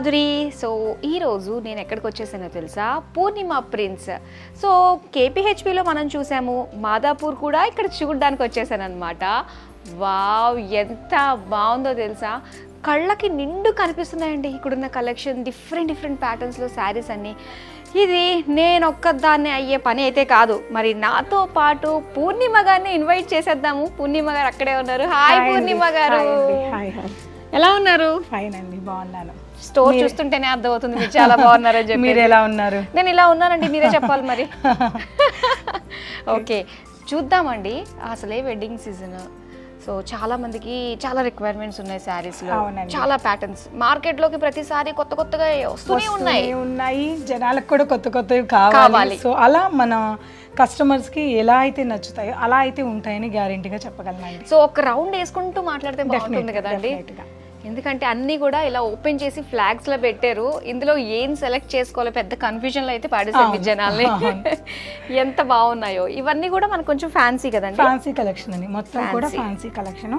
Madhuri. So ఈరోజు నేను ఎక్కడికి వచ్చేసానో తెలుసా? పూర్ణిమ ప్రింట్స్. సో కేపీహెచ్పిలో మనం చూసాము, మాదాపూర్ కూడా ఇక్కడ చూడడానికి వచ్చేసాను అనమాట. వావ్, ఎంత బాగుందో తెలుసా, కళ్ళకి నిండు కనిపిస్తున్నాయండి ఇక్కడున్న కలెక్షన్. డిఫరెంట్ ప్యాటర్న్స్లో శారీస్ అన్నీ. ఇది నేను ఒక్కదాన్ని అయ్యే పని అయితే కాదు, మరి నాతో పాటు పూర్ణిమ గారిని ఇన్వైట్ చేసేద్దాము. పూర్ణిమ గారు అక్కడే ఉన్నారు. హాయ్ పూర్ణిమ గారు, ఎలా ఉన్నారు? ఫైన్ అండి, బాగున్నాను. స్టోర్ చూస్తుంటేనే అర్థమవుతుంది మీరు చాలా బాగున్నారని చెప్పి. మీరు ఎలా ఉన్నారు? నేను ఇలా ఉన్నానండి, మీరే చెప్పాలి మరి. ఓకే, చూద్దామండి. అసలే వెడ్డింగ్ సీజన్, సో చాలా మందికి చాలా రిక్వైర్మెంట్స్ ఉన్నాయి శారీస్ లో. చాలా ప్యాటర్న్స్ మార్కెట్ లోకి ప్రతిసారి కొత్తగా వస్తూనే ఉన్నాయి. జనాలకు కూడా కొత్తవి కావాలి. సో అలా మన కస్టమర్స్ కి ఎలా అయితే నచ్చుతాయో అలా అయితే ఉంటాయని గ్యారెంటీగా చెప్పగలనండి. సో ఒక రౌండ్ వేసుకుంటూ మాట్లాడితే బాగుంటుంది కదండి, ఎందుకంటే అన్ని కూడా ఇలా ఓపెన్ చేసి ఫ్లాగ్స్ లో పెట్టారు. ఇందులో ఏం సెలెక్ట్ చేసుకోవాలో పెద్ద కన్ఫ్యూజన్ లో అయితే పాడేసారు జనాల్ని. ఎంత బాగున్నాయో ఇవన్నీ కూడా మనకు కొంచెం ఫ్యాన్సీ కదండి. ఫ్యాన్సీ కలెక్షన్ అండి, మొత్తం కూడా ఫ్యాన్సీ కలెక్షన్.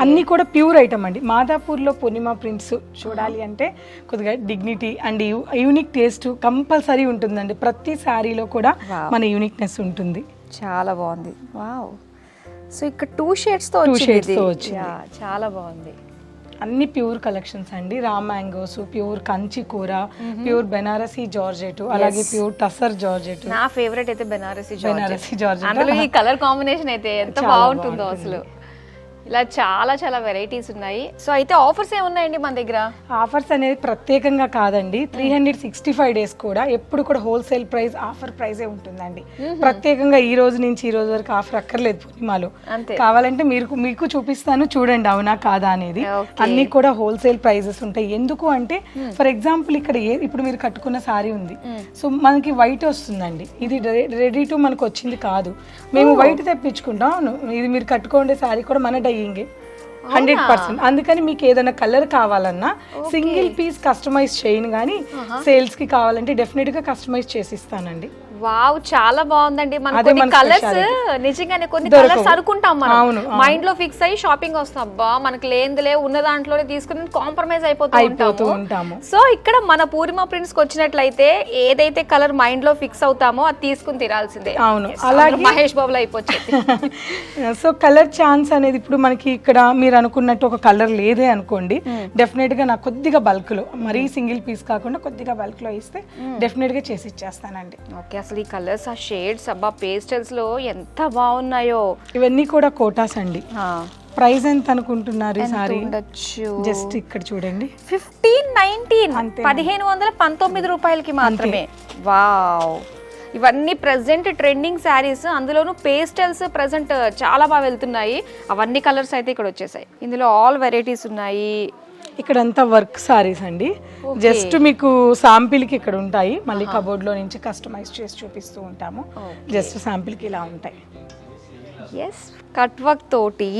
అన్ని కూడా ప్యూర్ ఐటమ్ అండి. మాదాపూర్ లో పూర్ణిమ ప్రింట్స్ చూడాలి అంటే కొద్దిగా dignity and unique taste compulsory ఉంటుందండి. ప్రతి శారీలో కూడా మన యూనిక్నెస్ ఉంటుంది. చాలా బాగుంది. వావ్, సో ఇక్కడ 2 షేడ్స్ తో వచ్చింది. చాలా బాగుంది. అన్ని ప్యూర్ కలెక్షన్స్ అండి. రా మ్యాంగోస్, ప్యూర్ కంచి కూర, ప్యూర్ బెనారసీ జార్జెట్, అలాగే ప్యూర్ టసర్ జార్జెట్. నా ఫేవరెట్ అయితే బెనారసీ జార్జెట్. అందులో ఈ కలర్ కాంబినేషన్ అయితే ఎంత బాగుంటుందో అసలు. ఇలా చాలా వెరైటీస్ ఉన్నాయి. సో అయితే ఆఫర్స్ ఏమున్నాయండి మన దగ్గర? ఆఫర్స్ అనేది ప్రత్యేకంగా కాదండి, 365 డేస్ కూడా ఎప్పుడు కూడా హోల్సేల్ ప్రైస్, ఆఫర్ ప్రైజే ఉంటుందండి. ప్రత్యేకంగా ఈ రోజు నుంచి ఈ రోజు వరకు ఆఫర్ అక్కర్లేదు పూర్ణిమలో. కావాలంటే మీకు చూపిస్తాను, చూడండి అవునా కాదా అనేది. అన్ని కూడా హోల్సేల్ ప్రైజెస్ ఉంటాయి. ఎందుకు అంటే ఫర్ ఎగ్జాంపుల్ ఇక్కడ ఇప్పుడు మీరు కట్టుకున్న సారీ ఉంది, సో మనకి వైట్ వస్తుందండి. ఇది రెడీ టు మనకు వచ్చింది కాదు, మేము వైట్ తెప్పించుకుంటాం. ఇది మీరు కట్టుకోండి సారీ కూడా మన 100%. అందుకని మీకు ఏదైనా కలర్ కావాలన్నా సింగిల్ పీస్ కస్టమైజ్ చేయను, కానీ సేల్స్ కి కావాలంటే డెఫినెట్ గా కస్టమైజ్ చేసి ఇస్తానండి. వావ్, చాలా బాగుందండి. మన కలర్స్ నిజంగానే కొన్ని కలర్స్ అనుకుంటాం మనం, మైండ్ లో ఫిక్స్ అయ్యి షాపింగ్ వస్తాం. అబ్బా మనకి లేనిదిలే ఉన్న దాంట్లోనే తీసుకుని కాంప్రమైజ్ అయిపోతూ ఉంటాము. సో ఇక్కడ మన పూర్ణిమ ప్రింట్స్ కి వచ్చినట్లయితే ఏదైతే కలర్ మైండ్ లో ఫిక్స్ అవుతామో అది తీసుకుని తినాల్సిందే. అవును, అలాగే మహేష్ బాబులో అయిపోయింది. సో కలర్ ఛాన్స్ అనేది ఇప్పుడు మనకి ఇక్కడ మీరు అనుకున్నట్టు ఒక కలర్ లేదే అనుకోండి, డెఫినెట్ గా నాకు కొద్దిగా బల్క్ లో, మరీ సింగిల్ పీస్ కాకుండా కొద్దిగా బల్క్ లో ఇస్తే డెఫినెట్ గా చేసి ఇచ్చేస్తానండి. ఓకే, అసలు ఈ కలర్స్, ఆ షేడ్స్, అబ్బా పేస్టల్స్ లో ఎంత బాగున్నాయో. ఇవన్నీ కూడా కోటాస్ అండి. ప్రైస్ ఎంత అనుకుంటున్నారు ఈ సారీ? జస్ట్ ఇక్కడ చూడండి, 1519, 1519 రూపాయలకి మాత్రమే. వావ్, ఇవన్నీ ప్రెసెంట్ ట్రెండింగ్ శారీస్, అందులోనూ పేస్టల్స్ ప్రెసెంట్ చాలా బాగా వెళ్తున్నాయి. అవన్నీ కలర్స్ అయితే ఇక్కడ వచ్చేసాయి. ఇందులో ఆల్ వెరైటీస్ ఉన్నాయి. ఇక్కడంతా వర్క్ సారీస్ అండి. జస్ట్ మీకు శాంపిల్ కి ఇక్కడ ఉంటాయి, మళ్ళీ కబోర్డ్ లో నుంచి కస్టమైజ్ చేసి చూపిస్తూ ఉంటాము. జస్ట్ శాంపిల్ కి ఇలా ఉంటాయి. ఎస్, కట్ వర్క్ తోటి.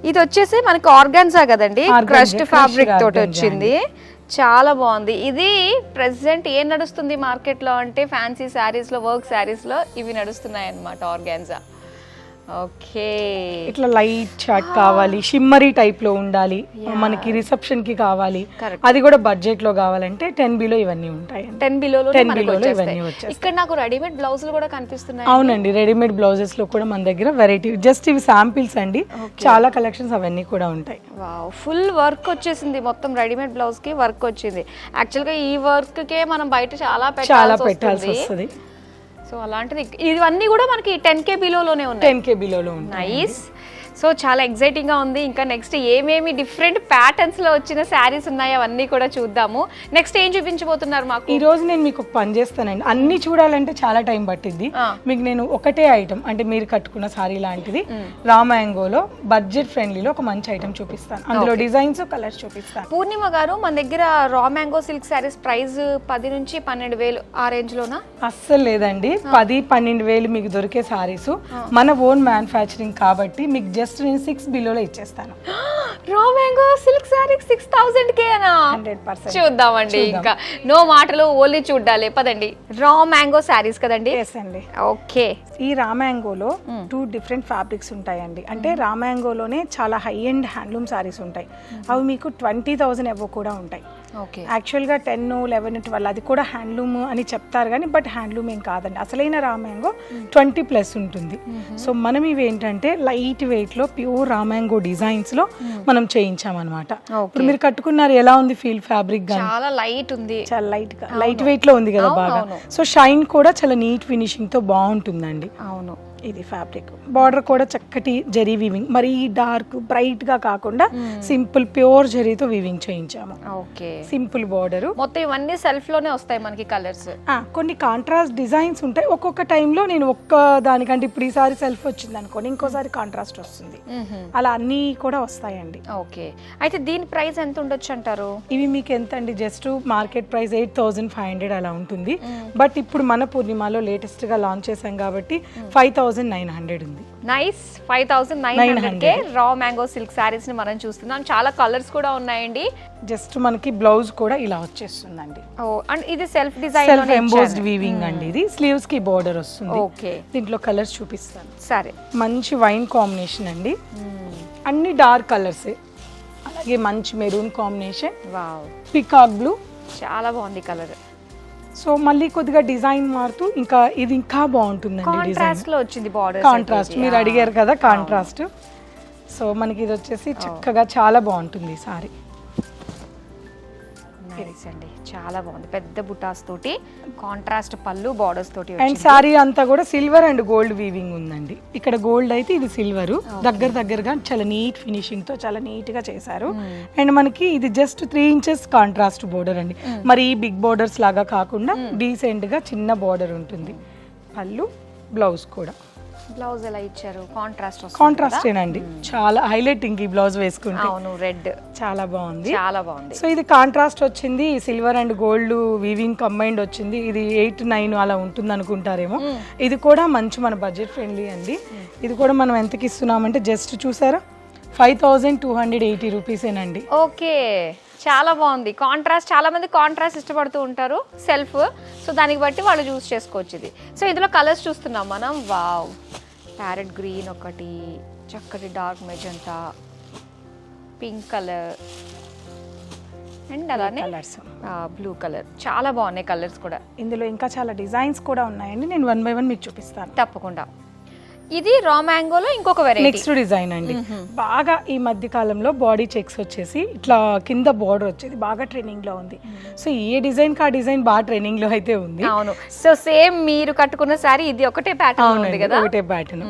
ఇది వచ్చేసి మనకి ఆర్గాన్జా కదండి, క్రష్డ్ ఫ్యాబ్రిక్ తోటి వచ్చింది. చాలా బాగుంది. ఇది ప్రెసెంట్ ఏం నడుస్తుంది మార్కెట్ లో అంటే ఫ్యాన్సీ శారీస్ లో, వర్క్ శారీస్ లో ఇవి నడుస్తున్నాయి అన్నమాట, ఆర్గాన్జా. ఓకే, ఇట్లా లైట్ చాట్ కావాలి, షిమ్మరీ టైప్ లో ఉండాలి, మనకి రిసెప్షన్ కి కావాలి, అది కూడా బడ్జెట్ లో కావాలంటే 10 బిలో ఇవన్నీ ఉంటాయి. 10 బిలోలో ఇవన్నీ వచ్చాయి. ఇక్కడ నాకు రెడీమేడ్ బ్లౌజులు కూడా కనిపిస్తున్నాయి. అవునండి, రెడీమేడ్ బ్లౌజెస్ లో కూడా మన దగ్గర వెరైటీ, జస్ట్ ఇవి శాంపిల్స్ అండి, చాలా కలెక్షన్స్ అవన్నీ కూడా ఉంటాయి. వావ్, ఫుల్ వర్క్ వచ్చేసింది, మొత్తం రెడీమేడ్ బ్లౌజ్ కి వర్క్ వచ్చింది. యాక్చువల్ గా ఈ వర్క్ కే మనం బయట చాలా పెట్టాల్సి వస్తుంది. సో అలాంటిది ఇవన్నీ కూడా మనకి 10K బిలోలోనే ఉన్నాయి. 10K బిలోలో ఉన్నాయి. నైస్. సో చాలా ఎక్సైటింగ్గా ఉంది. ఇంకా నెక్స్ట్ ఏమేమి డిఫరెంట్ ప్యాటర్న్స్లో వచ్చిన శారీస్ ఉన్నాయో అవన్నీ కూడా చూద్దాము. నెక్స్ట్ ఏం చూపించబోతున్నారు మాకు? ఈ రోజు నేను మీకు ఒక పని చేస్తానండి, అన్ని చూడాలంటే చాలా టైం పట్టిద్ది. మీకు నేను ఒకటే ఐటమ్, అంటే మీరు కట్టుకున్న సారీ లాంటిది రా మ్యాంగోలో బడ్జెట్ ఫ్రెండ్లీలో ఒక మంచి ఐటమ్ చూపిస్తాను. అందులో డిజైన్స్, కలర్స్ చూపిస్తాను. పూర్ణిమ గారు, మన దగ్గర raw mango silk saris price 10 నుంచి 12,000 ఆ రేంజ్ లోనా? అస్సలు లేదండి, 10-12,000 మీకు దొరికే సారీస్ మన ఓన్ మ్యానుఫ్యాక్చరింగ్ కాబట్టి మీకు జస్ట్ నేను 6 బిలోలో ఇచ్చేస్తాను. Raw mango silk sari 6000Kనా? 100% చూద్దామండి. ఇంకా నో మాటలు, ఓన్లీ చూడాలి. పదండి. రా మ్యాంగో శారీస్ కదండి? ఎస్ అండి. ఓకే, ఈ రా మ్యాంగోలో 2 డిఫరెంట్ ఫ్యాబ్రిక్స్ ఉంటాయండి. అంటే రా మ్యాంగోలోనే చాలా హై ఎండ్ హ్యాండ్లూమ్ శారీస్ ఉంటాయి, అవి మీకు 20,000 ఎవో కూడా ఉంటాయి. ఓకే. యాక్చువల్గా 10, 11, 12 అది కూడా హ్యాండ్లూమ్ అని చెప్తారు కానీ బట్ హ్యాండ్లూమ్ ఏం కాదండి. అసలైన రా మ్యాంగో 20+ ఉంటుంది. సో మనం ఇవి ఏంటంటే లైట్ వెయిట్లో ప్యూర్ రా మ్యాంగో డిజైన్స్లో మనం చేయించామన్నమాట. ఇప్పుడు మీరు కట్టుకున్నారు, ఎలా ఉంది ఫీల్? ఫ్యాబ్రిక్ గా చాలా లైట్ ఉంది, చాలా లైట్ వెయిట్లో ఉంది కదా బాగా. సో షైన్ కూడా చాలా నీట్ ఫినిషింగ్తో బాగుంటుందండి. అవును. ఇది ఫ్యాబ్రిక్. బార్డర్ కూడా చక్కటి జరీ వీవింగ్, మరీ డార్క్ బ్రైట్ గా కాకుండా సింపుల్ ప్యూర్ జరీతో వీవింగ్ చేయించాము. ఓకే. Simple border. మొత్తం ఇవన్నీ సెల్ఫ్ లోనే వస్తాయి మనకి కలర్స్. కొన్ని కాంట్రాస్ట్ డిజైన్స్ ఉంటాయి. ఒక్కొక్క టైంలో నేను ఒక్క దానికంటే ఇప్పుడు ఈసారి సెల్ఫ్ వచ్చింది అనుకోండి, ఇంకోసారి కాంట్రాస్ట్ వస్తుంది. అలా అన్నీ కూడా వస్తాయండి. ఓకే. అయితే దీని ప్రైస్ ఎంత ఉండొచ్చు అంటారు? ఇవి మీకు ఎంత అండి, జస్ట్ మార్కెట్ ప్రైస్ 8,500 అలా ఉంటుంది. బట్ ఇప్పుడు మన పూర్ణిమలో లేటెస్ట్ గా లాంచ్ చేసాం కాబట్టి 5,900 ఉంది. Nice. 5,900కే raw mango silk saris ని మనం చూస్తున్నాం. చాలా కలర్స్ కూడా ఉన్నాయండి. జస్ట్ మనకి బ్లౌజ్ కూడా ఇలా వచ్చేస్తుందండి. ఓ, అండ్ ఇది self design self embossed weaving అండి. ఇది స్లీవ్స్ కి బోర్డర్ వస్తుంది. ఓకే. దీంట్లో కలర్స్ చూపిస్తాను. సరే. మంచి వైన్ కాంబినేషన్ అండి, అన్ని డార్క్ కలర్స్. అలాగే మంచి maroon combination, wow, peacock blue, చాలా బాగుంది కలర్. సో మళ్ళీ కొద్దిగా డిజైన్ మారుతూ ఇంకా ఇది ఇంకా బాగుంటుందండి. కాంట్రాస్ట్ లో వచ్చింది బార్డర్. కాంట్రాస్ట్ మీరు అడిగారు కదా, కాంట్రాస్ట్. సో మనకి ఇది వచ్చేసి చక్కగా చాలా బాగుంటుంది ఈ సారీ. నైస్ అండి, చాలా బాగుంది. పెద్ద బుటాస్ తోటి కాంట్రాస్ట్ పళ్ళు, బార్డర్స్ తోటి. అండ్ సారీ అంతా కూడా సిల్వర్ అండ్ గోల్డ్ వీవింగ్ ఉందండి. ఇక్కడ గోల్డ్ అయితే ఇది సిల్వర్. దగ్గరగా చాలా నీట్ ఫినిషింగ్ తో చాలా నీట్ గా చేశారు. అండ్ మనకి ఇది జస్ట్ 3 ఇంచెస్ కాంట్రాస్ట్ బోర్డర్ అండి. మరి ఈ బిగ్ బోర్డర్స్ లాగా కాకుండా డీసెంట్ గా చిన్న బోర్డర్ ఉంటుంది. పళ్ళు, బ్లౌజ్ కూడా. బ్లౌజ్ ఎలా ఇచ్చారు? కాంట్రాస్టేనండి, చాలా హైలైటింగ్ ఈ బ్లౌజ్ వేసుకుంటే. అవును, రెడ్ చాలా బాగుంది, చాలా బాగుంది. సో ఇది కాంట్రాస్ట్ వచ్చింది, silver and gold weaving combined వచ్చింది. ఇది 8, 9 అలా ఉంటుంది అనుకుంటారేమో. ఇది కూడా మంచి మన బడ్జెట్ ఫ్రెండ్లీ అండి. ఇది కూడా మనం ఎంతకి ఇస్తున్నామంటే జస్ట్ చూసారా 5,280 రూపీసేనండి. ఓకే, చాలా బాగుంది. కాంట్రాస్ట్, చాలా మంది కాంట్రాస్ట్ ఇష్టపడుతూ ఉంటారు సెల్ఫ్. సో దానికి బట్టి వాళ్ళు చూస్ చేసుకోవచ్చు ఇది. సో ఇందులో కలర్స్ చూస్తున్నాం మనం. వావ్, ప్యారెట్ గ్రీన్ ఒకటి, చక్కటి dark magenta, pink colour, and అలానే బ్లూ కలర్. చాలా బాగున్నాయి కలర్స్ కూడా. ఇందులో ఇంకా చాలా డిజైన్స్ కూడా ఉన్నాయండి. నేను 1 by 1 మీకు చూపిస్తాను. తప్పకుండా. ఇది రా మ్యాంగోలో ఇంకొక వెరైటీ. నెక్స్ట్ డిజైన్ అండి. బాగా ఈ మధ్య కాలంలో బాడీ చెక్స్ వచ్చేసి ఇట్లా కింద బార్డర్ వచ్చేది బాగా ట్రెండింగ్ లో ఉంది. సో ఏ డిజైన్ కా డిజైన్ బాగా ట్రెండింగ్ లో అయితే ఉంది. అవును. సో సేమ్ మీరు కట్టుకున్న సారీ ఇది ఒకటే ప్యాటర్న్ ఉంది కదా. ఒకటే ప్యాటర్న్.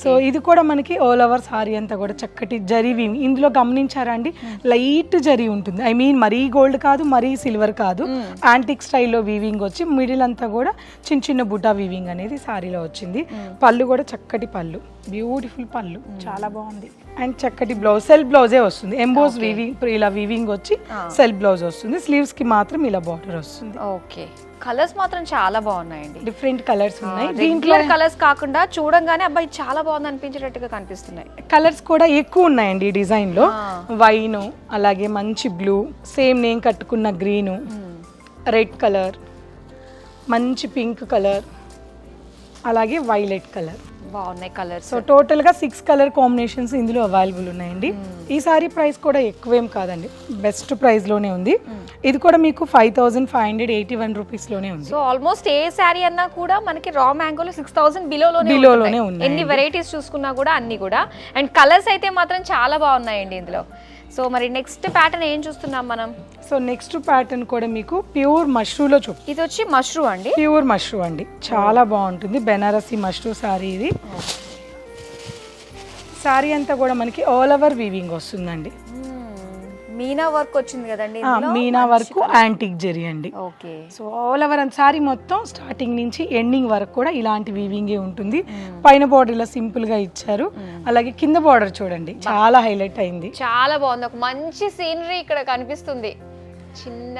సో ఇది కూడా మనకి ఆల్ ఓవర్ సారీ అంతా కూడా చక్కటి జరీ వీవింగ్. ఇందులో గమనించారా అండి, లైట్ జరీ ఉంటుంది. ఐ మీన్ మరీ గోల్డ్ కాదు, మరీ సిల్వర్ కాదు, యాంటిక్ స్టైల్లో వీవింగ్ వచ్చి మిడిల్ అంతా కూడా చిన్న చిన్న బుటా వీవింగ్ అనేది సారీలో వచ్చింది. పళ్ళు కూడా చక్కటి పళ్ళు, బ్యూటిఫుల్ పళ్ళు, చాలా బాగుంది. అండ్ చక్కటి బ్లౌజ్, సెల్ఫ్ బ్లౌజే వస్తుంది. ఎంబోస్ వీవింగ్, ఇలా వీవింగ్ వచ్చి సెల్ఫ్ బ్లౌజ్ వస్తుంది. స్లీవ్స్ కి మాత్రం ఇలా బార్డర్ వస్తుంది. ఓకే. కలర్స్ మాత్రం చాలా బాగున్నాయండి. డిఫరెంట్ కలర్స్ ఉన్నాయి. దీంట్లో కలర్స్ కాకుండా చూడంగానే అబ్బాయి చాలా బాగుంది అనిపించేటట్టుగా కనిపిస్తున్నాయి. కలర్స్ కూడా ఎక్కువ ఉన్నాయండి ఈ డిజైన్ లో. వైన్, అలాగే మంచి బ్లూ, సేమ్ నేను కట్టుకున్న గ్రీను, రెడ్ కలర్, మంచి పింక్ కలర్, అలాగే వైలెట్ కలర్. బాగున్నాయి కలర్స్. సో టోటల్ గా 6 కలర్ కాంబినేషన్స్ ఇందులో అవైలబుల్ ఉన్నాయండి. ఈ సారీ ప్రైస్ కూడా ఎక్కువేం కాదండి, బెస్ట్ ప్రైస్ లోనే ఉంది. ఇది కూడా మీకు 5,581 రూపీస్ లోనే ఉంది. సో ఆల్మోస్ట్ ఏ సారీ అన్నా కూడా మనకి రా మ్యాంగోలో 6,000 బిలోలోనే ఉన్నాయి. ఎన్ని వెరైటీస్ చూసుకున్నా కూడా అన్ని కూడా. అండ్ కలర్స్ అయితే మాత్రం చాలా బాగున్నాయండి ఇందులో. సో మరి నెక్స్ట్ ప్యాటర్న్ ఏం చూస్తున్నాం మనం? సో నెక్స్ట్ ప్యాటర్న్ కూడా మీకు ప్యూర్ మష్రూలో చూపు. ఇది వచ్చి మష్రూ అండి, ప్యూర్ మష్రూ అండి, చాలా బాగుంటుంది. బెనారసి మష్రూ సారీ ఇది. సారీ అంతా కూడా మనకి ఆల్ ఓవర్ వీవింగ్ వస్తుందండి. మీనా వర్క్ వచ్చింది కదండి. మీనా వర్క్ యాంటిక్ జరీ అండి. Okay. So all over sorry మొత్తం స్టార్టింగ్ నుంచి ఎండింగ్ వరకు కూడా ఇలాంటి వీవింగే ఉంటుంది. పైన బార్డర్ ఇలా సింపుల్ గా ఇచ్చారు. అలాగే కింద బార్డర్ చూడండి, చాలా హైలైట్ అయింది, చాలా బాగుంది. ఒక మంచి సీనరీ ఇక్కడ కనిపిస్తుంది. చిన్న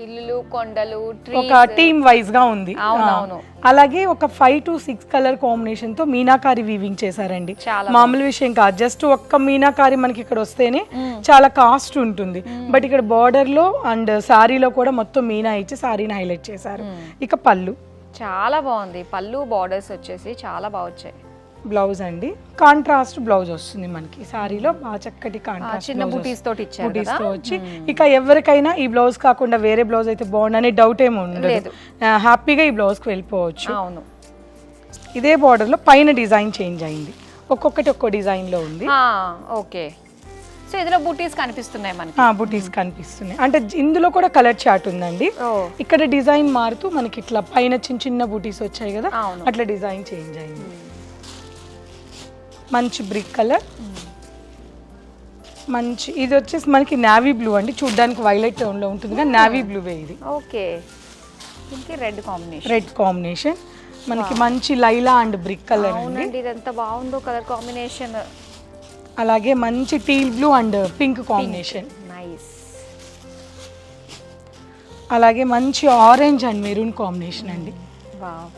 ఇల్లు, కొండలు, ఒక టీమ్ వైజ్ గా ఉంది. అవునవును. అలాగే ఒక 5 to 6 కలర్ కాంబినేషన్ తో మీనాకారి వీవింగ్ చేశారండి. మామూలు విషయం కాదు, జస్ట్ ఒక్క మీనాకారి మనకి ఇక్కడ వస్తేనే చాలా కాస్ట్ ఉంటుంది. బట్ ఇక్కడ బార్డర్ లో అండ్ సారీలో కూడా మొత్తం మీనా ఇచ్చి సారీని హైలైట్ చేశారు. ఇక పళ్ళు చాలా బాగుంది. పళ్ళు బార్డర్స్ వచ్చేసి చాలా బాగా వచ్చాయి. బ్లౌజ్ అండి, కాంట్రాస్ట్ బ్లౌజ్ వస్తుంది మనకి సారీలో, బాగా చక్కటి కాంట్రాస్ట్ చిన్న బూటీస్ తోటి ఇచ్చారు బూటీస్ తో వచ్చి. ఇక ఎవరికైనా ఈ బ్లౌజ్ కాకుండా వేరే బ్లౌజ్ అయితే బాగుండనే డౌట్ ఏమి ఉండదు, హ్యాపీగా ఈ బ్లౌజ్ కి వెళ్ళిపోవచ్చు. అవును, ఇదే బార్డర్ లో పైన డిజైన్ చేంజ్ అయింది, ఒక్కొక్కటి ఒక్కో డిజైన్ లో ఉంది. ఓకే, సో ఇందులో బూటీస్ కనిపిస్తున్నాయి మనకి. బూటీస్ కనిపిస్తున్నాయి, అంటే ఇందులో కూడా కలర్ చార్ట్ ఉందండి. ఇక్కడ డిజైన్ మారుతూ మనకి ఇట్లా పైన చిన్న చిన్న బూటీస్ వచ్చాయి కదా, అట్లా డిజైన్ చేంజ్ అయింది. మంచి బ్రిక్ కలర్, మంచి ఇది వచ్చేసి మనకి నావీ బ్లూ అండి, చూడడానికి వైలెట్ టోన్ లో ఉంటుంది కానీ నావీ బ్లూవే ఇది. ఓకే, దీనికి రెడ్ కాంబినేషన్. రెడ్ కాంబినేషన్ మనకి మంచి లైలా అండ్ బ్రిక్ కలర్ అండి. ఇది ఎంత బాగుందో కలర్ కాంబినేషన్. అలాగే మంచి teal blue and pink combination. Nice. అలాగే మంచి ఆరెంజ్ అండ్ మెరూన్ కాంబినేషన్ అండి. వావ్,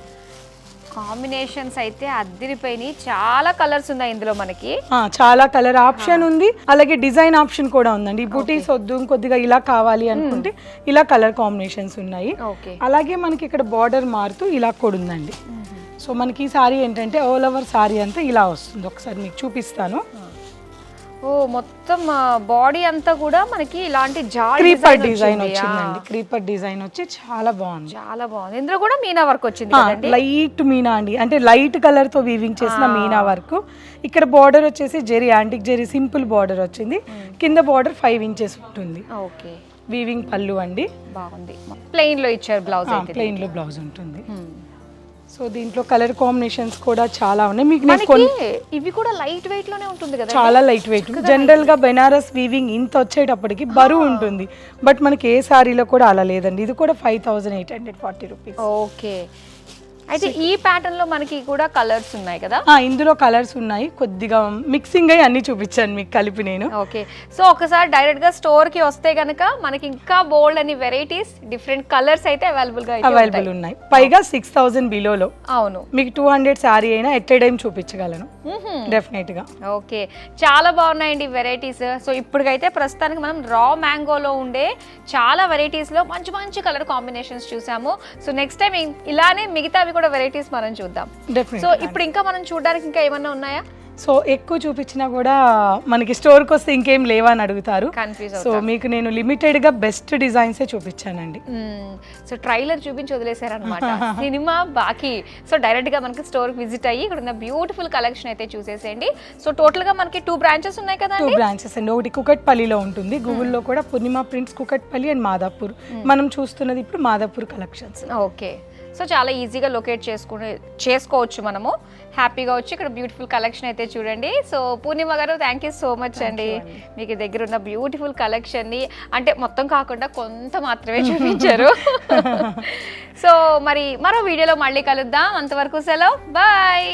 కాంబినేషన్స్ అయితే అద్దరిపోయినాయి. చాలా కలర్స్ ఉన్నాయి ఇందులో మనకి. చాలా కలర్ ఆప్షన్ ఉంది, అలాగే డిజైన్ ఆప్షన్ కూడా ఉందండి. బూటీస్ వద్దు కొద్దిగా ఇలా కావాలి అనుకుంటే ఇలా కలర్ కాంబినేషన్స్ ఉన్నాయి. అలాగే మనకి ఇక్కడ బార్డర్ మారుతూ ఇలా కూడా ఉందండి. సో మనకి ఈ సారీ ఏంటంటే ఆల్ ఓవర్ సారీ అంతా ఇలా వస్తుంది, ఒకసారి మీకు చూపిస్తాను. ఓ, మొత్తం బాడీ అంతా కూడా మనకి ఇలాంటి క్రీపర్ డిజైన్ వచ్చిందండి. క్రీపర్ డిజైన్ వచ్చి చాలా బాగుంది, చాలా బాగుంది. ఇందులో కూడా మీనా వర్క్ వచ్చింది, లైట్ మీనా అండి, అంటే లైట్ కలర్ తో వీవింగ్ చేసిన మీనా వర్క్. ఇక్కడ బార్డర్ వచ్చేసి zari, antique zari simple border వచ్చింది. కింద బార్డర్ 5 ఇంచెస్ ఉంటుంది. ఓకే, వీవింగ్ పళ్ళు అండి, బాగుంది. ప్లెయిన్ లో ఇచ్చారు బ్లౌజ్, ప్లెయిన్ లో బ్లౌజ్ ఉంటుంది. సో దీంట్లో కలర్ కాంబినేషన్స్ కూడా చాలా ఉన్నాయి. మీకు ఇవి కూడా లైట్ వెయిట్ లోనే ఉంటుంది కదా, చాలా లైట్ వెయిట్. జనరల్ గా బెనారస్ వీవింగ్ ఇంత వచ్చేటప్పటికి బరువు ఉంటుంది, బట్ మనకి ఏ సారీలో కూడా అలా లేదండి. ఇది కూడా 5840 రూపీస్. ఓకే, అయితే ఈ ప్యాటర్న్ లో మనకి కూడా కలర్స్ ఉన్నాయి కదా. ఇందులో కలర్స్ ఉన్నాయి, కొద్దిగా మిక్సింగ్ అయ్యి అన్ని చూపించాను మీకు కలిపి నేను. ఓకే, సో ఒకసారి డైరెక్ట్ గా స్టోర్ కి వస్తే గనక మనకి ఇంకా బోల్డ్ అని వెరైటీస్, డిఫరెంట్ కలర్స్ అయితే అవైలబుల్ ఉన్నాయి. పైగా 6000 బిలోలో. అవును, మీకు 200 సారీ అయినా ఎట్ ఏ టైం చూపించగలను డెఫినెట్ గా. ఓకే, చాలా బాగున్నాయండి వెరైటీస్. సో ఇప్పటికైతే ప్రస్తుతానికి మనం రా మ్యాంగోలో ఉండే చాలా వెరైటీస్ లో మంచి మంచి కలర్ కాంబినేషన్స్ చూసాము. సో నెక్స్ట్ టైం ఇలానే మిగతా కూడా వెరైటీస్ మనం చూద్దాం. సో ఇప్పుడు ఇంకా మనం చూడడానికి ఇంకా ఏమన్నా ఉన్నాయా? సో ఎక్కువ చూపించినా కూడా మనకి స్టోర్కి వస్తే ఇంకేం లేవా అని అడుగుతారు. సో మీకు నేను లిమిటెడ్ గా బెస్ట్ డిజైన్స్ చూపించానండి. సో ట్రైలర్ చూపించి వదిలేశారనమాట, సినిమా బాకీ. సో డైరెక్ట్ గా మనకి స్టోర్ కి విజిట్ అయ్యి ఇక్కడ ఉన్న బ్యూటిఫుల్ కలెక్షన్ అయితే చూసేసేయండి. సో టోటల్ గా మనకి 2 బ్రాంచెస్ ఉన్నాయి కదా. 2 బ్రాంచెస్ అండి, ఒకటి కుకట్పల్లిలో ఉంటుంది, గూగుల్లో కూడా పూర్ణిమ ప్రింట్స్ కుకట్పల్లి అండ్ మాదాపూర్. మనం చూస్తున్నది ఇప్పుడు మాదాపూర్ కలెక్షన్స్. ఓకే, సో చాలా ఈజీగా లొకేట్ చేసుకోవచ్చు మనము, హ్యాపీగా వచ్చి ఇక్కడ బ్యూటిఫుల్ కలెక్షన్ అయితే చూడండి. సో పూర్ణిమ గారు, థ్యాంక్ యూ సో మచ్ అండి. మీకు దగ్గర ఉన్న బ్యూటిఫుల్ కలెక్షన్ని అంటే మొత్తం కాకుండా కొంత మాత్రమే చూపించారు. సో మరి మరో వీడియోలో మళ్ళీ కలుద్దాం, అంతవరకు సెలవు, బాయ్.